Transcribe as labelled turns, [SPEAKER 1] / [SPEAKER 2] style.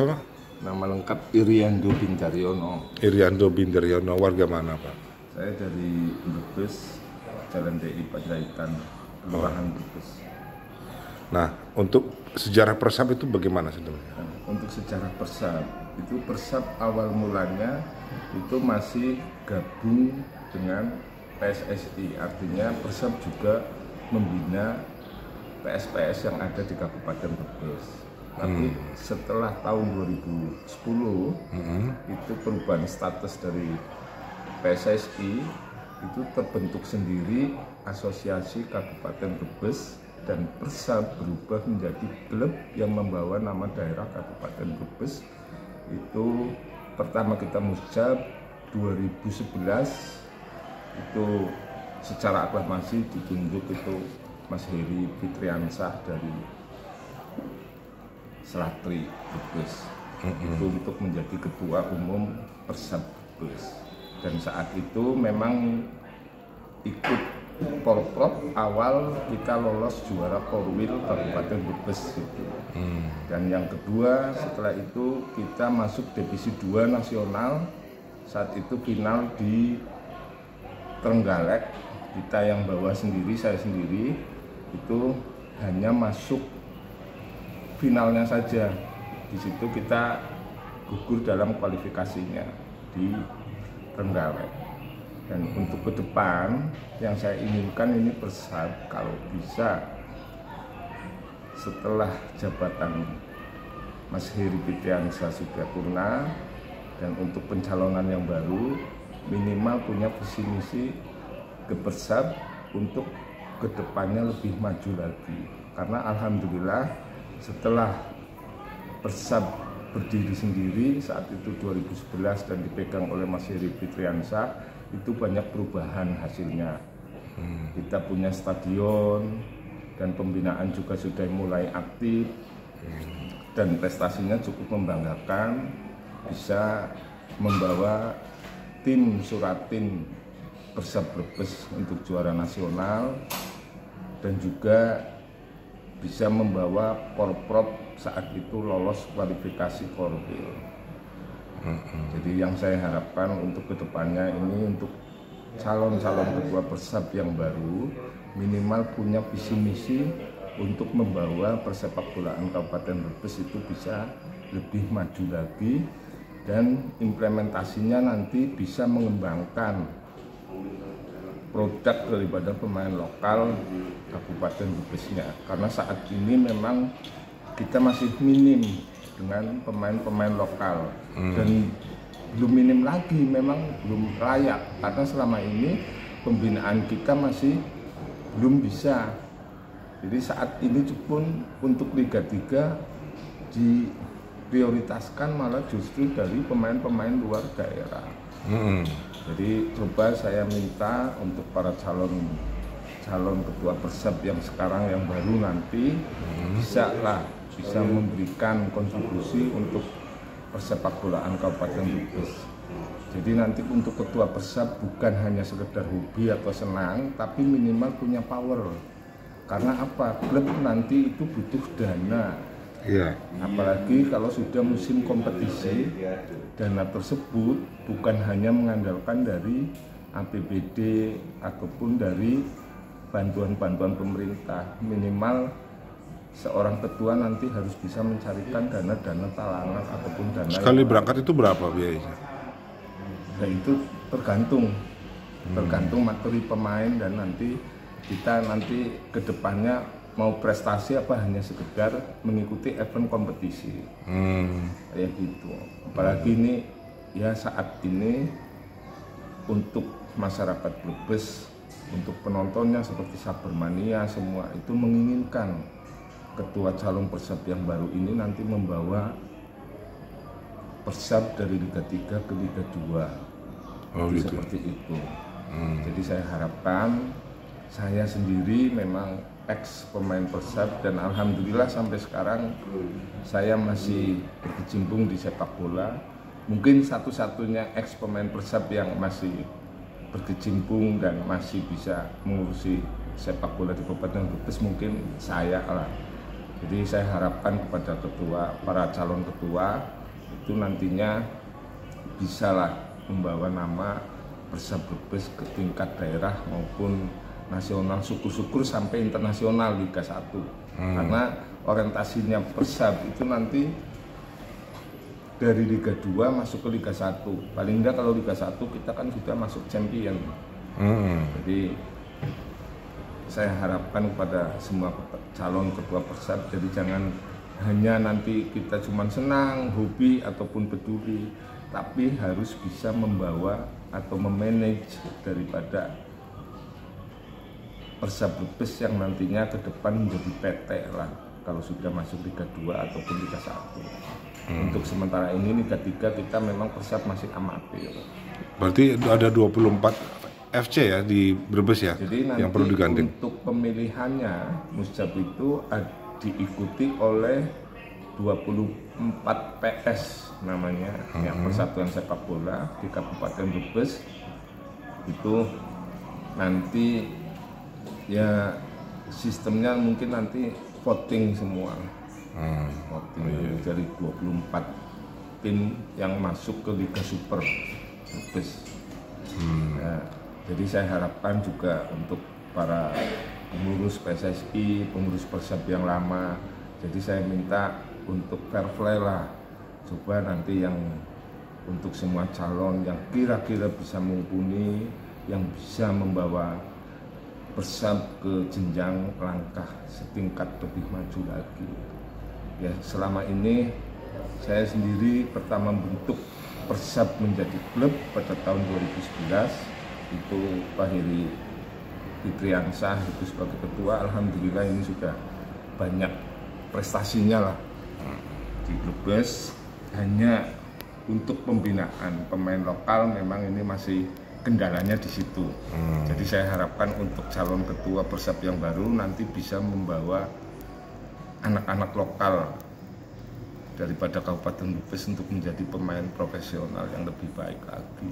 [SPEAKER 1] Nama lengkap Iriando Bintaryono.
[SPEAKER 2] Iriando Bintaryono, warga mana Pak?
[SPEAKER 1] Saya dari Brebes, Jalan DI Panjaitan, Kelurahan Brebes.
[SPEAKER 2] Nah, untuk sejarah Persab itu bagaimana sebenarnya?
[SPEAKER 1] Untuk sejarah Persab, itu Persab awal mulanya itu masih gabung dengan PSSI, artinya Persab juga membina PSPS yang ada di Kabupaten Brebes. Tapi setelah tahun 2010 itu perubahan status dari PSSI itu terbentuk sendiri Asosiasi Kabupaten Brebes, dan Persab berubah menjadi klub yang membawa nama daerah Kabupaten Brebes. Itu pertama kita musjab 2011, itu secara aklamasi ditunjuk itu Mas Heri Fitriansah dari Selatri Brebes, itu untuk menjadi ketua umum Persab Brebes. Dan saat itu memang ikut Porprov awal kita lolos juara Porwil Kabupaten Brebes gitu. Dan yang kedua setelah itu kita masuk divisi 2 nasional. Saat itu final di Trenggalek, kita yang bawa sendiri, saya sendiri itu hanya masuk finalnya saja. Di situ kita gugur dalam kualifikasinya di Trenggalek. Dan untuk ke depan yang saya inginkan ini Persab kalau bisa setelah jabatan Mas Heri Fitriansah sudah purna, dan untuk pencalonan yang baru minimal punya visi misi ke Persab untuk kedepannya lebih maju lagi. Karena alhamdulillah setelah Persab berdiri sendiri saat itu 2011 dan dipegang oleh Mas Heri Fitriansah, itu banyak perubahan hasilnya. Kita punya stadion dan pembinaan juga sudah mulai aktif, dan prestasinya cukup membanggakan, bisa membawa tim Suratin Persab Brebes untuk juara nasional, dan juga bisa membawa Porprov saat itu lolos kualifikasi Porwil. Jadi yang saya harapkan untuk kedepannya ini untuk calon-calon ketua Persab yang baru minimal punya visi misi untuk membawa persepak bolaan Kabupaten Brebes itu bisa lebih maju lagi, dan implementasinya nanti bisa mengembangkan produk daripada pemain lokal Kabupaten Brebesnya. Karena saat ini memang kita masih minim dengan pemain-pemain lokal, dan belum minim lagi, memang belum layak, karena selama ini pembinaan kita masih belum bisa. Jadi saat ini pun untuk Liga 3 diprioritaskan malah justru dari pemain-pemain luar daerah. Jadi coba saya minta untuk para calon ketua Persab yang sekarang yang baru nanti bisa memberikan kontribusi untuk persepak bolaan Kabupaten Brebes. Jadi nanti untuk ketua Persab bukan hanya sekedar hobi atau senang, tapi minimal punya power. Karena apa? Klub nanti itu butuh dana. Apalagi kalau sudah musim kompetisi, dana tersebut bukan hanya mengandalkan dari APBD ataupun dari bantuan-bantuan pemerintah. Minimal seorang ketua nanti harus bisa mencarikan dana-dana talangan ataupun dana.
[SPEAKER 2] Sekali berangkat itu berapa biayanya?
[SPEAKER 1] Dan itu tergantung materi pemain, dan nanti kita ke depannya mau prestasi apa hanya sekedar mengikuti event kompetisi. Kayak gitu. Apalagi ini ya saat ini untuk masyarakat Brebes, untuk penontonnya seperti Sabermania semua itu menginginkan ketua calon Persab yang baru ini nanti membawa Persab dari Liga 3 ke Liga 2.
[SPEAKER 2] Gitu.
[SPEAKER 1] Seperti itu. Jadi saya harapkan, saya sendiri memang ex pemain Persab, dan alhamdulillah sampai sekarang saya masih berkecimpung di sepak bola. Mungkin satu-satunya ex pemain Persab yang masih berkecimpung dan masih bisa mengurusi sepak bola di Kabupaten Brebes mungkin saya lah. Jadi saya harapkan kepada para calon ketua itu nantinya bisalah membawa nama Persab Brebes ke tingkat daerah maupun nasional, syukur-syukur sampai internasional Liga 1. Karena orientasinya Persab itu nanti dari Liga 2 masuk ke Liga 1. Paling enggak kalau Liga 1 kita kan sudah masuk champion. Jadi saya harapkan kepada semua calon ketua Persab, jadi jangan hanya nanti kita cuma senang, hobi ataupun peduli, tapi harus bisa membawa atau memanage daripada Persab Brebes yang nantinya ke depan menjadi PT lah kalau sudah masuk Liga 2 ataupun Liga 1. Untuk sementara ini Liga 3 kita memang Persab masih amatir.
[SPEAKER 2] Berarti ada 24 FC ya di Brebes ya,
[SPEAKER 1] jadi nanti
[SPEAKER 2] yang perlu diganti.
[SPEAKER 1] Untuk pemilihannya Musjab itu diikuti oleh 24 PS namanya, ya, Persatuan Sepak Bola di Kabupaten Brebes. Itu nanti ya sistemnya mungkin nanti voting semua, voting dari 24 tim yang masuk ke Liga Super Brebes. Ya, jadi saya harapkan juga untuk para pengurus PSSI, pengurus Persab yang lama, jadi saya minta untuk fair play lah, coba nanti yang untuk semua calon yang kira-kira bisa mumpuni, yang bisa membawa Persab ke jenjang langkah setingkat lebih maju lagi. Ya, selama ini saya sendiri pertama bentuk Persab menjadi klub pada tahun 2011, itu Pak Heri Fitriansah itu sebagai ketua. Alhamdulillah ini sudah banyak prestasinya lah di Brebes. Hanya untuk pembinaan pemain lokal memang ini masih kendalanya di situ. Jadi saya harapkan untuk calon ketua Persab yang baru nanti bisa membawa anak-anak lokal daripada Kabupaten Brebes untuk menjadi pemain profesional yang lebih baik lagi.